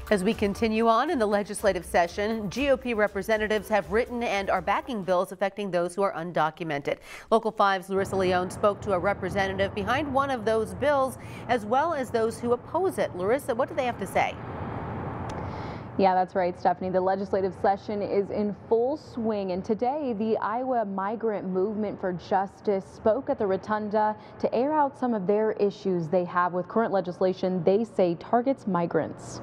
As we continue on in the legislative session, GOP representatives have written and are backing bills affecting those who are undocumented. Local 5's Larissa Leone spoke to a representative behind one of those bills, as well as those who oppose it. Larissa, what do they have to say? Yeah, that's right, Stephanie. The legislative session is in full swing, and today the Iowa Migrant Movement for Justice spoke at the Rotunda to air out some of their issues they have with current legislation they say targets migrants.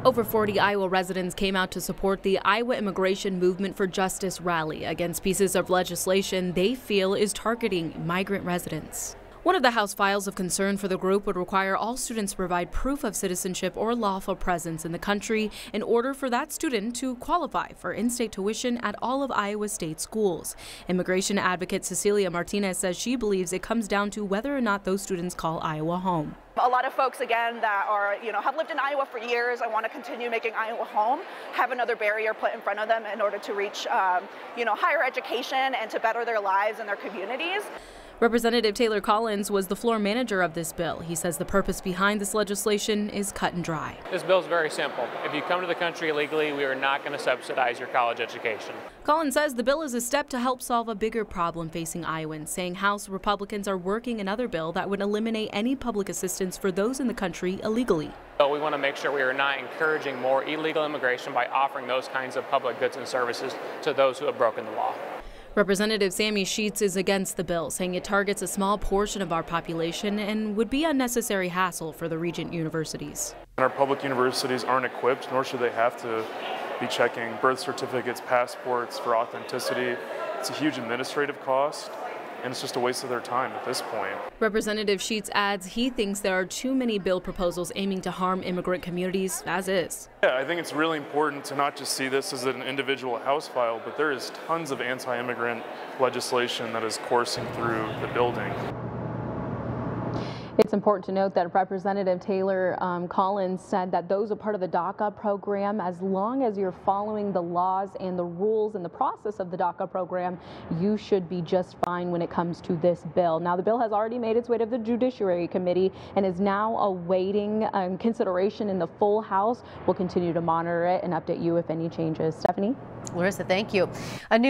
Over 40 Iowa residents came out to support the Iowa Immigration Movement for Justice rally against pieces of legislation they feel is targeting migrant residents. One of the House files of concern for the group would require all students to provide proof of citizenship or lawful presence in the country in order for that student to qualify for in-state tuition at all of Iowa's state schools. Immigration advocate Cecilia Martinez says she believes it comes down to whether or not those students call Iowa home. A lot of folks, again, that are, have lived in Iowa for years and want to continue making Iowa home, have another barrier put in front of them in order to reach, higher education and to better their lives and their communities. Representative Taylor Collins was the floor manager of this bill. He says the purpose behind this legislation is cut and dry. This bill is very simple. If you come to the country illegally, we are not going to subsidize your college education. Collins says the bill is a step to help solve a bigger problem facing Iowans, saying House Republicans are working another bill that would eliminate any public assistance for those in the country illegally. So we want to make sure we are not encouraging more illegal immigration by offering those kinds of public goods and services to those who have broken the law. Representative Sammy Sheets is against the bill, saying it targets a small portion of our population and would be unnecessary hassle for the Regent universities. Our public universities aren't equipped, nor should they have to be checking birth certificates, passports for authenticity. It's a huge administrative cost, and it's just a waste of their time at this point. Representative Sheets adds he thinks there are too many bill proposals aiming to harm immigrant communities as is. Yeah, I think it's really important to not just see this as an individual House file, but there is tons of anti-immigrant legislation that is coursing through the building. It's important to note that Representative Taylor Collins said that those are part of the DACA program. As long as you're following the laws and the rules and the process of the DACA program, you should be just fine when it comes to this bill. Now, the bill has already made its way to the Judiciary Committee and is now awaiting consideration in the full House. We'll continue to monitor it and update you if any changes. Stephanie? Larissa, thank you. A new